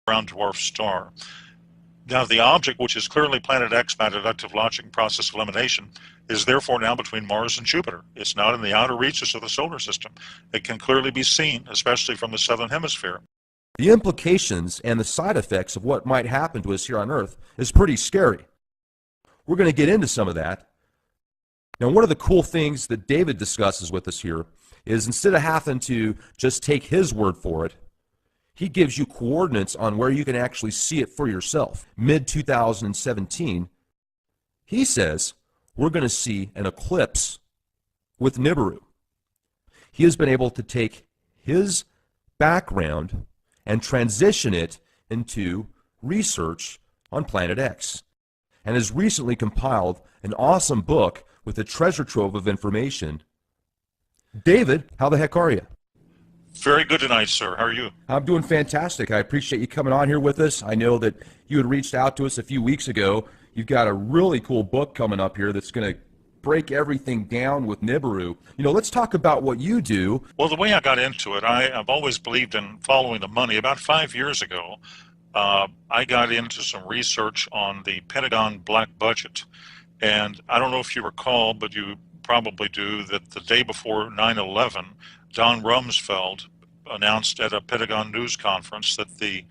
brown dwarf star. Now, the object, which is clearly Planet X by deductive logic process of elimination, is therefore now between Mars and Jupiter. It's not in the outer reaches of the solar system. It can clearly be seen, especially from the southern hemisphere. The implications and the side effects of what might happen to us here on Earth is pretty scary. We're going to get into some of that. Now, one of the cool things that David discusses with us here is instead of having to just take his word for it, he gives you coordinates on where you can actually see it for yourself. Mid-2017, he says we're going to see an eclipse with NIBIRU. He has been able to take his background and transition it into research on Planet X, and has recently compiled an awesome book with a treasure trove of information. David, how the heck are you? Very good tonight, sir. How are you? I'm doing fantastic. I appreciate you coming on here with us. I know that you had reached out to us a few weeks ago. You've got a really cool book coming up here that's going to break everything down with NIBIRU. You know, let's talk about what you do. Well, the way I got into it, I've always believed in following the money. About 5 years ago, I got into some research on the Pentagon black budget. And I don't know if you recall, but you probably do, that the day before 9/11, Don Rumsfeld announced at a Pentagon news conference that the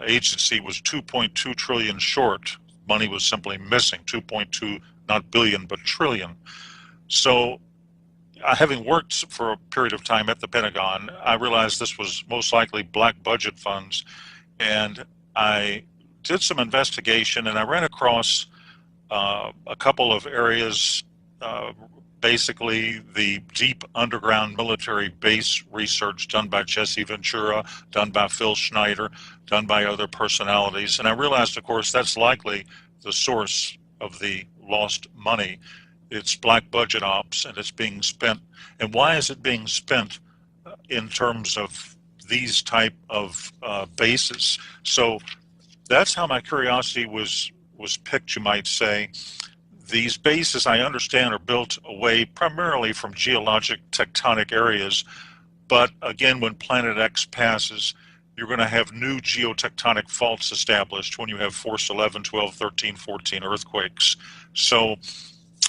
agency was 2.2 trillion short. Money was simply missing, 2.2, not billion, but trillion. So having worked for a period of time at the Pentagon, I realized this was most likely black budget funds. And I did some investigation, and I ran across a couple of areas, basically the deep underground military base research done by Jesse Ventura, done by Phil Schneider, done by other personalities. And I realized, of course, that's likely the source of the lost money. It's black budget ops, and it's being spent. And why is it being spent in terms of these type of bases? So that's how my curiosity was picked, you might say. These bases, I understand, are built away primarily from geologic tectonic areas, but again, when Planet X passes, you're going to have new geotectonic faults established when you have force 11, 12, 13, 14 earthquakes. So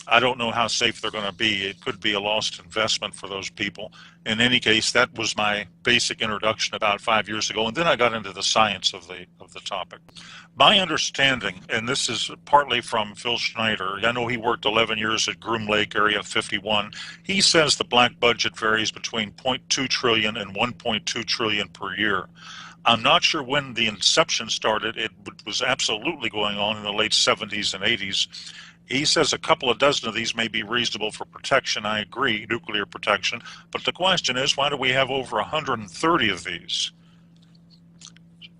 I don't know how safe they're going to be. It could be a lost investment for those people. In any case, that was my basic introduction about 5 years ago, and then I got into the science of the topic. My understanding, and this is partly from Phil Schneider, I know he worked 11 years at Groom Lake Area 51. He says the black budget varies between 0.2 trillion and 1.2 trillion per year. I'm not sure when the inception started. It was absolutely going on in the late 70s and 80s. He says a couple of dozen of these may be reasonable for protection. I agree, nuclear protection. But the question is, why do we have over 130 of these?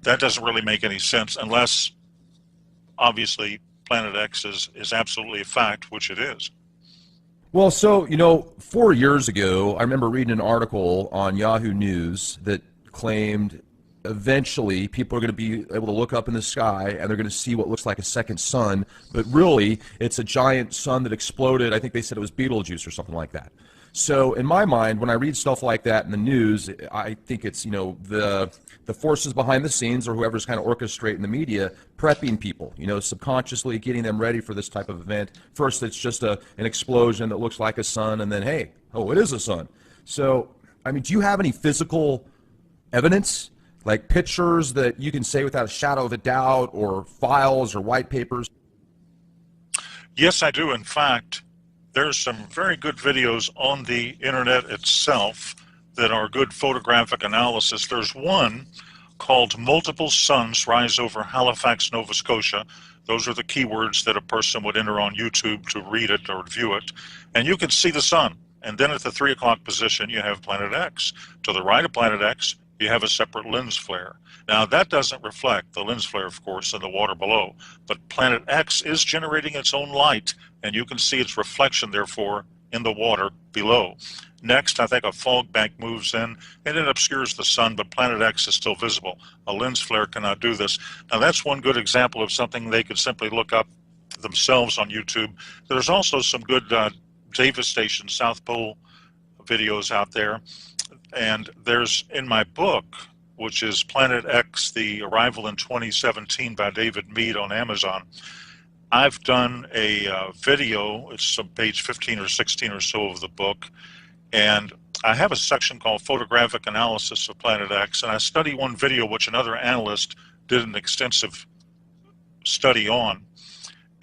That doesn't really make any sense unless, obviously, Planet X is absolutely a fact, which it is. Well, so, you know, 4 years ago, I remember reading an article on Yahoo News that claimed eventually people are going to be able to look up in the sky and they're going to see what looks like a second sun, but really it's a giant sun that exploded. I think they said it was Betelgeuse or something like that. So in my mind, when I read stuff like that in the news, I think it's, you know, the forces behind the scenes or whoever's kind of orchestrating the media prepping people, you know, subconsciously getting them ready for this type of event. First, it's just an explosion that looks like a sun, and then, hey, oh, it is a sun. So, I mean, do you have any physical evidence, like pictures that you can say without a shadow of a doubt, or files or white papers? Yes, I do. In fact, there's some very good videos on the internet itself that are good photographic analysis. There's one called Multiple Suns Rise Over Halifax, Nova Scotia. Those are the keywords that a person would enter on YouTube to read it or view it. And you can see the sun. And then at the 3 o'clock position, you have Planet X. To the right of Planet X, you have a separate lens flare. Now, that doesn't reflect the lens flare, of course, in the water below. But Planet X is generating its own light, and you can see its reflection, therefore, in the water below. Next, I think a fog bank moves in, and it obscures the sun, but Planet X is still visible. A lens flare cannot do this. Now, that's one good example of something they could simply look up themselves on YouTube. There's also some good Davis Station South Pole videos out there. And there's, in my book, which is Planet X, the arrival in 2017 by David Mead on Amazon. I've done a video, it's on page 15 or 16 or so of the book, and I have a section called Photographic Analysis of Planet X, and I study one video which another analyst did an extensive study on.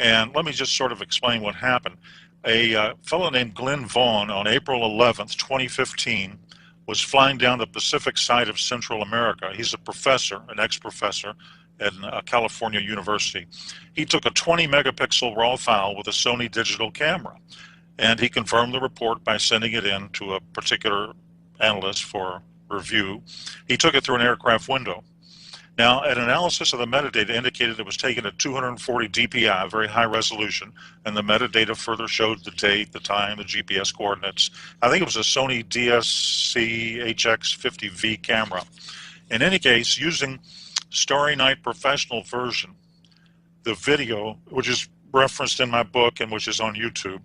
And let me just sort of explain what happened. A fellow named Glenn Vaughn on April 11th, 2015, was flying down the Pacific side of Central America. He's a professor, an ex-professor at California University. He took a 20 megapixel raw file with a Sony digital camera, and he confirmed the report by sending it in to a particular analyst for review. He took it through an aircraft window. Now, an analysis of the metadata indicated it was taken at 240 dpi, very high resolution, and the metadata further showed the date, the time, the GPS coordinates. I think it was a Sony DSC HX50V camera. In any case, using Starry Night Professional version, the video, which is referenced in my book and which is on YouTube,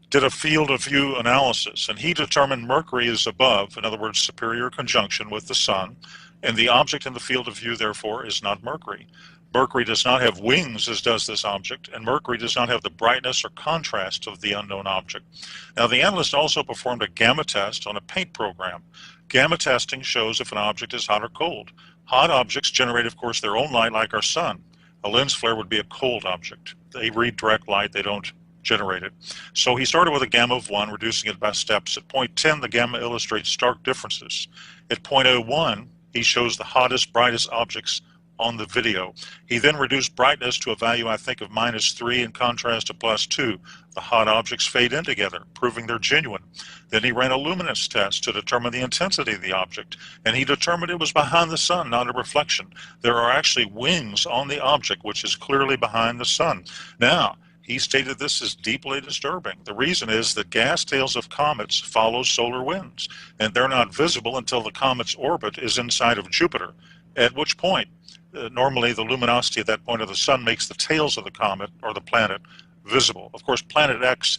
did a field of view analysis, and he determined Mercury is above, in other words, superior conjunction with the Sun, and the object in the field of view, therefore, is not Mercury. Mercury does not have wings, as does this object, and Mercury does not have the brightness or contrast of the unknown object. Now, the analyst also performed a gamma test on a paint program. Gamma testing shows if an object is hot or cold. Hot objects generate, of course, their own light like our sun. A lens flare would be a cold object. They read direct light, they don't generate it. So he started with a gamma of 1, reducing it by steps. At point 10, the gamma illustrates stark differences. At point 01, he shows the hottest, brightest objects on the video. He then reduced brightness to a value, I think, of -3 in contrast to +2. The hot objects fade in together, proving they're genuine. Then he ran a luminance test to determine the intensity of the object, and he determined it was behind the sun, not a reflection. There are actually wings on the object, which is clearly behind the sun. Now, he stated this is deeply disturbing. The reason is that gas tails of comets follow solar winds, and they're not visible until the comet's orbit is inside of Jupiter, at which point, normally the luminosity at that point of the sun makes the tails of the comet or the planet visible. Of course, Planet X,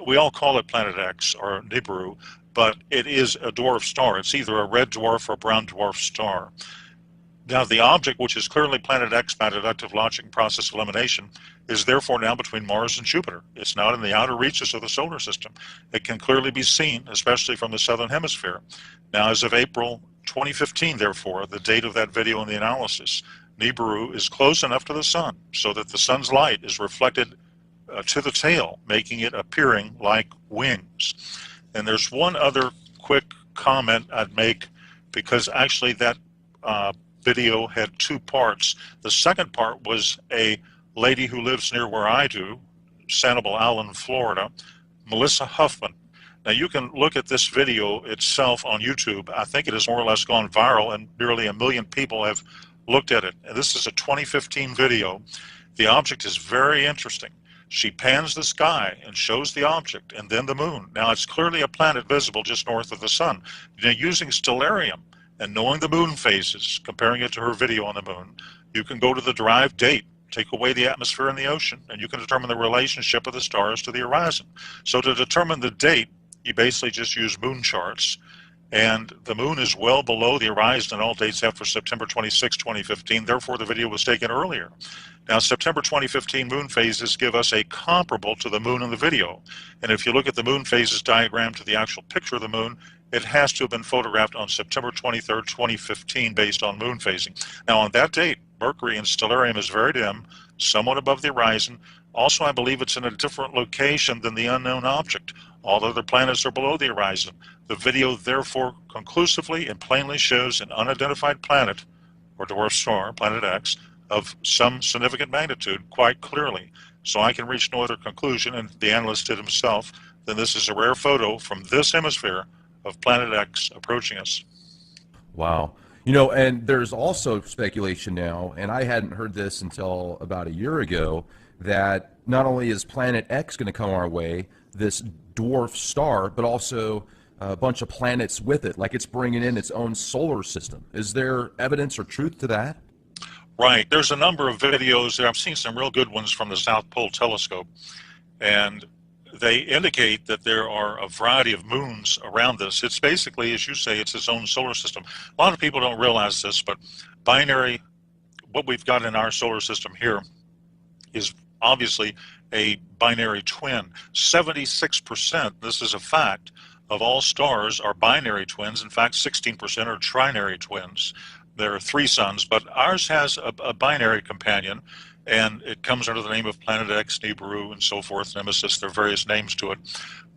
we all call it Planet X or NIBIRU, but it is a dwarf star. It's either a red dwarf or a brown dwarf star. Now, the object, which is clearly Planet X by deductive logic and process elimination, is therefore now between Mars and Jupiter. It's not in the outer reaches of the solar system. It can clearly be seen, especially from the southern hemisphere. Now, as of April 2015, therefore, the date of that video and the analysis, NIBIRU is close enough to the sun so that the sun's light is reflected to the tail, making it appearing like wings. And there's one other quick comment I'd make, because actually that video had two parts. The second part was a lady who lives near where I do, Sanibel Island, Florida, Melissa Huffman. Now, you can look at this video itself on YouTube. I think it has more or less gone viral, and nearly 1 million people have looked at it. And this is a 2015 video. The object is very interesting. She pans the sky and shows the object, and then the moon. Now, it's clearly a planet visible just north of the sun. Now, using stellarium and knowing the moon phases, comparing it to her video on the moon, you can go to the derived date, take away the atmosphere and the ocean, and you can determine the relationship of the stars to the horizon. So to determine the date, you basically just use moon charts, and the moon is well below the horizon in all dates after September 26, 2015. Therefore, the video was taken earlier. Now, September 2015 moon phases give us a comparable to the moon in the video. And if you look at the moon phases diagram to the actual picture of the moon, it has to have been photographed on September 23rd, 2015, based on moon phasing. Now, on that date, Mercury in stellarium is very dim, somewhat above the horizon. Also, I believe it's in a different location than the unknown object. All other planets are below the horizon. The video, therefore, conclusively and plainly shows an unidentified planet, or dwarf star, Planet X, of some significant magnitude quite clearly. So I can reach no other conclusion, and the analyst did himself, than this is a rare photo from this hemisphere of Planet X approaching us. Wow. You know, and there's also speculation now, and I hadn't heard this until about a year ago, that not only is Planet X going to come our way, this dwarf star, but also a bunch of planets with it, like it's bringing in its own solar system. Is there evidence or truth to that? Right. There's a number of videos there. I've seen some real good ones from the South Pole Telescope, and they indicate that there are a variety of moons around this. It's basically, as you say, it's its own solar system. A lot of people don't realize this, but binary, what we've got in our solar system here is obviously a binary twin. 76%, this is a fact, of all stars are binary twins. In fact, 16% are trinary twins. There are three suns, but ours has a binary companion, and it comes under the name of Planet X, Nibiru, and so forth, Nemesis. There are various names to it.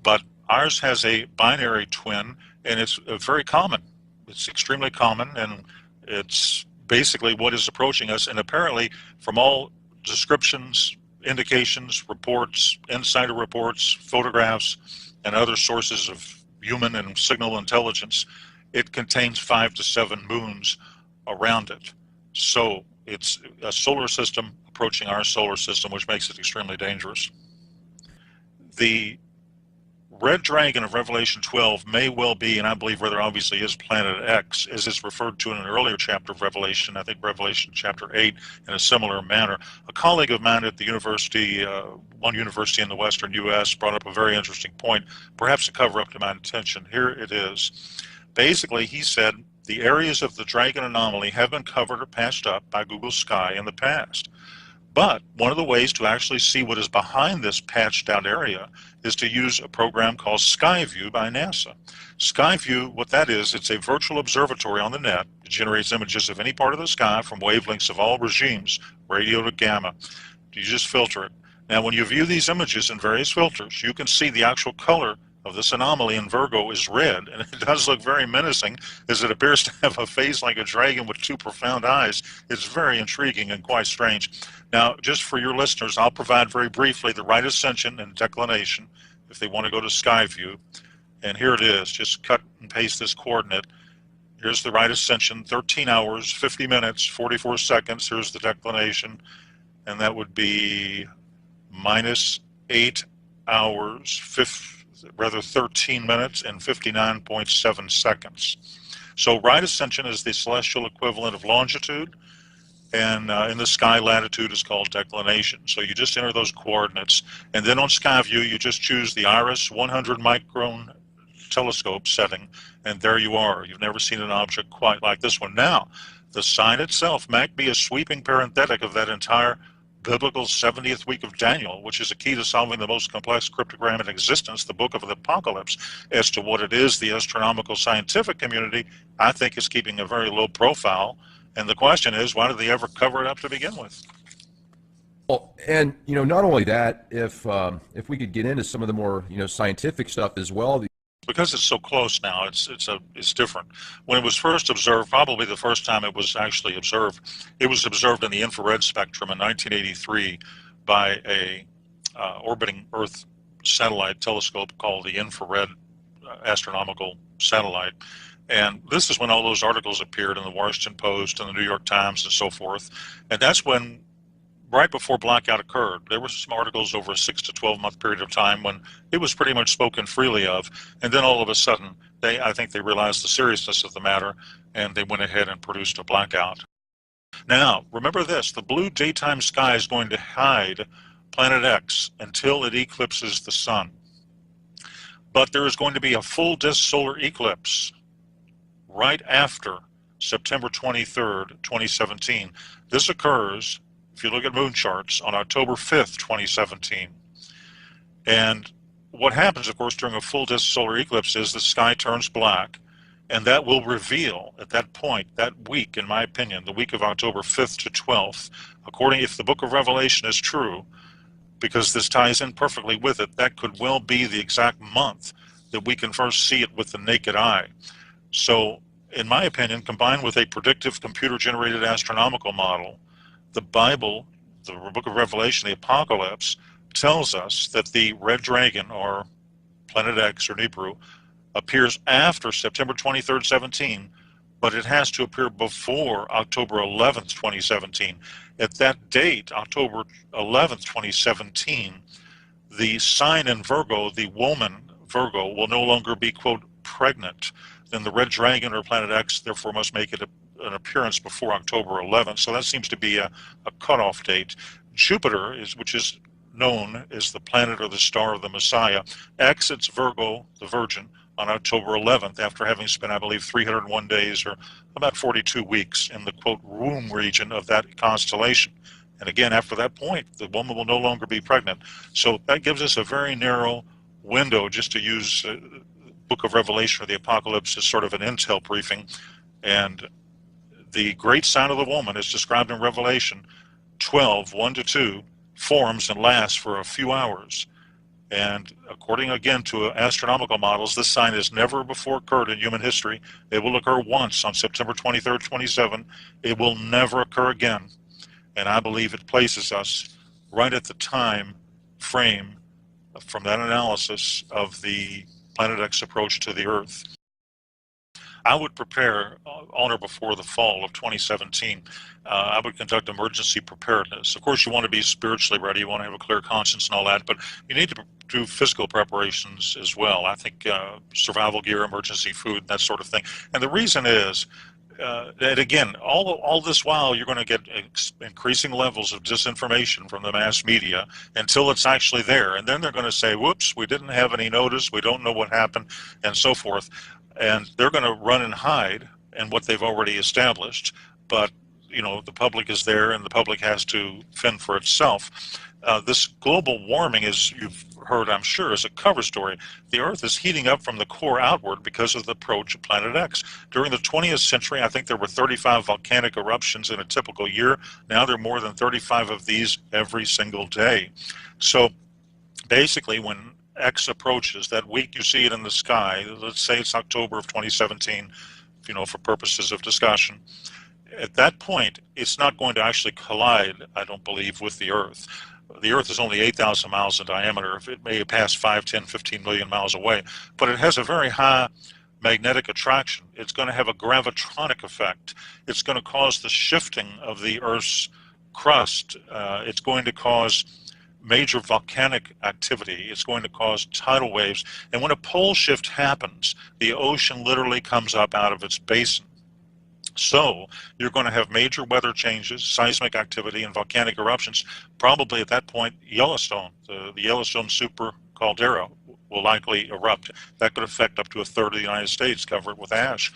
But ours has a binary twin, and it's very common. It's extremely common, and it's basically what is approaching us. And apparently, from all descriptions, indications, reports, insider reports, photographs, and other sources of human and signal intelligence, it contains 5 to 7 moons around it. So it's a solar system approaching our solar system, which makes it extremely dangerous. The red dragon of Revelation 12 may well be, and I believe rather obviously is, Planet X, as is referred to in an earlier chapter of Revelation, I think Revelation chapter 8, in a similar manner. A colleague of mine at the university, one university in the western U.S., brought up a very interesting point, perhaps to cover up to my attention. Here it is. Basically, he said, the areas of the dragon anomaly have been covered or patched up by Google Sky in the past. But one of the ways to actually see what is behind this patched out area is to use a program called Skyview by NASA. Skyview, what that is, it's a virtual observatory on the net. It generates images of any part of the sky from wavelengths of all regimes, radio to gamma. You just filter it. Now, when you view these images in various filters, you can see the actual color of this anomaly in Virgo is red, and it does look very menacing, as it appears to have a face like a dragon with 2 profound eyes. It's very intriguing and quite strange. Now, just for your listeners, I'll provide very briefly the right ascension and declination if they want to go to Skyview. And here it is. Just cut and paste this coordinate. Here's the right ascension, 13 hours, 50 minutes, 44 seconds. Here's the declination, and that would be minus 8 hours, 13 minutes and 59.7 seconds. So right ascension is the celestial equivalent of longitude, and in the sky, latitude is called declination. So you just enter those coordinates, and then on Skyview you just choose the Iris 100 micron telescope setting, and there you are. You've never seen an object quite like this one. Now, the sign itself might be a sweeping parenthetic of that entire biblical 70th week of Daniel, which is a key to solving the most complex cryptogram in existence, the book of the Apocalypse. As to what it is, the astronomical scientific community, I think, is keeping a very low profile. And the question is, why did they ever cover it up to begin with? Well, and not only that, if we could get into some of the more scientific stuff as well. Because it's so close now, it's different. When it was first observed, probably the first time it was actually observed, it was observed in the infrared spectrum in 1983 by a orbiting Earth satellite telescope called the Infrared Astronomical Satellite. And this is when all those articles appeared in the Washington Post and the New York Times and so forth. And that's when, right before blackout occurred, there were some articles over a 6 to 12 month period of time when it was pretty much spoken freely of. And then all of a sudden, I think they realized the seriousness of the matter, and they went ahead and produced a blackout. Now, remember this, the blue daytime sky is going to hide Planet X until it eclipses the sun. But there is going to be a full disk solar eclipse right after September 23rd, 2017. This occurs, if you look at moon charts, on October 5th, 2017. And what happens, of course, during a full disk solar eclipse is the sky turns black, and that will reveal at that point, that week, in my opinion, the week of October 5th to 12th, if the book of Revelation is true, because this ties in perfectly with it, that could well be the exact month that we can first see it with the naked eye. So, in my opinion, combined with a predictive computer-generated astronomical model, the Bible, the book of Revelation, the Apocalypse, tells us that the red dragon, or Planet X, or NIBIRU, appears after September 23rd, 17, but it has to appear before October 11th, 2017. At that date, October 11th, 2017, the sign in Virgo, the woman Virgo, will no longer be, quote, pregnant. Then the red dragon, or Planet X, therefore must make it an appearance before October 11th. So that seems to be a cutoff date. Jupiter, which is known as the planet or the star of the Messiah, exits Virgo, the Virgin, on October 11th after having spent, I believe, 301 days or about 42 weeks in the, quote, womb region of that constellation. And again, after that point, the woman will no longer be pregnant. So that gives us a very narrow window, just to use the book of Revelation or the Apocalypse as sort of an intel briefing. And the great sign of the woman, as described in Revelation 12, 1-2, forms and lasts for a few hours. And according, again, to astronomical models, this sign has never before occurred in human history. It will occur once on September 23rd, 27. It will never occur again. And I believe it places us right at the time frame from that analysis of the Planet X approach to the Earth. I would prepare on or before the fall of 2017. I would conduct emergency preparedness. Of course, you want to be spiritually ready. You want to have a clear conscience and all that, but you need to do physical preparations as well. I think survival gear, emergency food, that sort of thing. And the reason is that, again, all this while you're going to get increasing levels of disinformation from the mass media until it's actually there. And then they're going to say, whoops, we didn't have any notice, we don't know what happened, and so forth. And they're going to run and hide in what they've already established. But, you know, the public is there and the public has to fend for itself. This global warming, as you've heard, I'm sure, is a cover story. The Earth is heating up from the core outward because of the approach of Planet X. During the 20th century, I think there were 35 volcanic eruptions in a typical year. Now there are more than 35 of these every single day. So basically, when X approaches, that week you see it in the sky, let's say it's October of 2017, you know, for purposes of discussion, at that point, it's not going to actually collide, I don't believe, with the Earth. The Earth is only 8,000 miles in diameter. It may pass 5, 10, 15 million miles away, but it has a very high magnetic attraction. It's going to have a gravitronic effect. It's going to cause the shifting of the Earth's crust. It's going to cause major volcanic activity. It's going to cause tidal waves. And when a pole shift happens, the ocean literally comes up out of its basin. So you're going to have major weather changes, seismic activity, and volcanic eruptions. Probably at that point, Yellowstone, the Yellowstone super caldera, will likely erupt. That could affect up to a third of the United States, cover it with ash.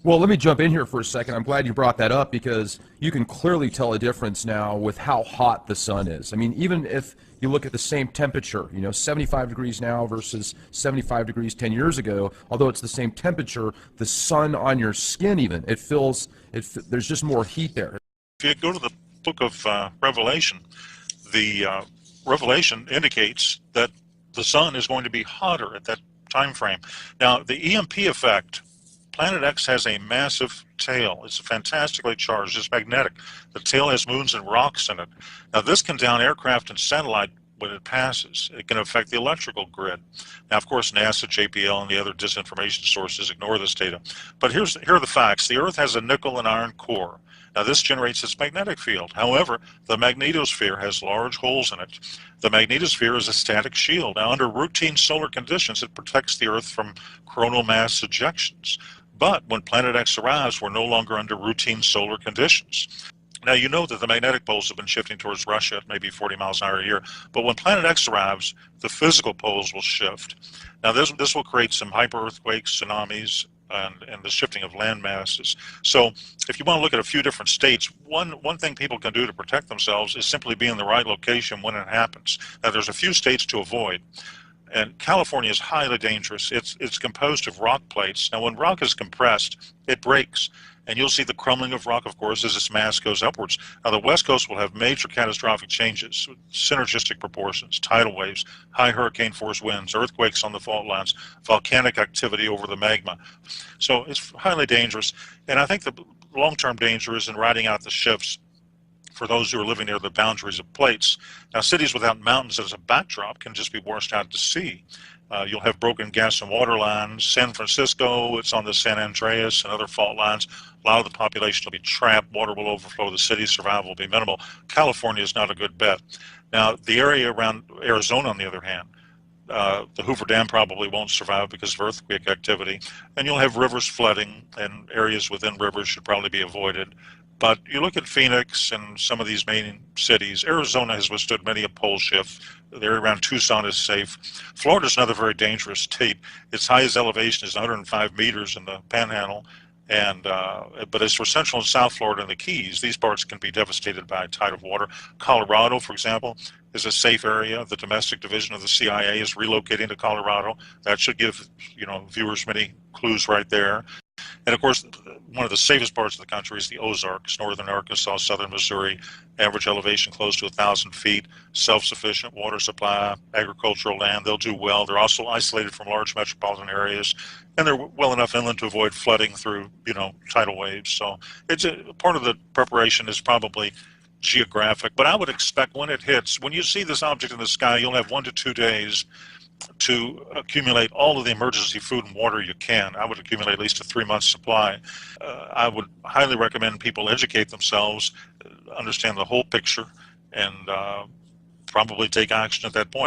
Well, let me jump in here for a second. I'm glad you brought that up because you can clearly tell a difference now with how hot the sun is. I mean, even if you look at the same temperature, you know, 75 degrees now versus 75 degrees 10 years ago, although it's the same temperature, the sun on your skin even, there's just more heat there. If you go to the book of Revelation, the Revelation indicates that the sun is going to be hotter at that time frame. Now, the EMP effect, Planet X has a massive tail. It's fantastically charged. It's magnetic. The tail has moons and rocks in it. Now, this can down aircraft and satellite when it passes. It can affect the electrical grid. Now, of course, NASA, JPL, and the other disinformation sources ignore this data. But here are the facts. The Earth has a nickel and iron core. Now, this generates its magnetic field. However, the magnetosphere has large holes in it. The magnetosphere is a static shield. Now, under routine solar conditions, it protects the Earth from coronal mass ejections. But when Planet X arrives, we're no longer under routine solar conditions. Now, you know that the magnetic poles have been shifting towards Russia at maybe 40 miles an hour a year. But when Planet X arrives, the physical poles will shift. Now, this will create some hyper-earthquakes, tsunamis, and the shifting of land masses. So if you want to look at a few different states, one thing people can do to protect themselves is simply be in the right location when it happens. Now, there's a few states to avoid. And California is highly dangerous. It's composed of rock plates. Now, when rock is compressed, it breaks. And you'll see the crumbling of rock, of course, as its mass goes upwards. Now, the West Coast will have major catastrophic changes, synergistic proportions, tidal waves, high hurricane force winds, earthquakes on the fault lines, volcanic activity over the magma. So it's highly dangerous. And I think the long-term danger is in riding out the shifts for those who are living near the boundaries of plates. Now, cities without mountains as a backdrop can just be washed out to sea. You'll have broken gas and water lines. San Francisco, it's on the San Andreas and other fault lines. A lot of the population will be trapped. Water will overflow. The city's survival will be minimal. California is not a good bet. Now, the area around Arizona, on the other hand, the Hoover Dam probably won't survive because of earthquake activity. And you'll have rivers flooding, and areas within rivers should probably be avoided. But you look at Phoenix and some of these main cities, Arizona has withstood many a pole shift. The area around Tucson is safe. Florida is another very dangerous state. Its highest elevation is 105 meters in the Panhandle, and but as for Central and South Florida and the Keys, these parts can be devastated by a tide of water. Colorado, for example, is a safe area. The domestic division of the CIA is relocating to Colorado. That should give viewers many clues right there. And of course, one of the safest parts of the country is the Ozarks, northern Arkansas, southern Missouri, average elevation close to 1,000 feet, self-sufficient water supply, agricultural land. They'll do well. They're also isolated from large metropolitan areas, and they're well enough inland to avoid flooding through, tidal waves. So it's part of the preparation is probably geographic, but I would expect when it hits, when you see this object in the sky, you'll have 1 to 2 days to accumulate all of the emergency food and water you can. I would accumulate at least a 3-month supply. I would highly recommend people educate themselves, understand the whole picture, and probably take action at that point.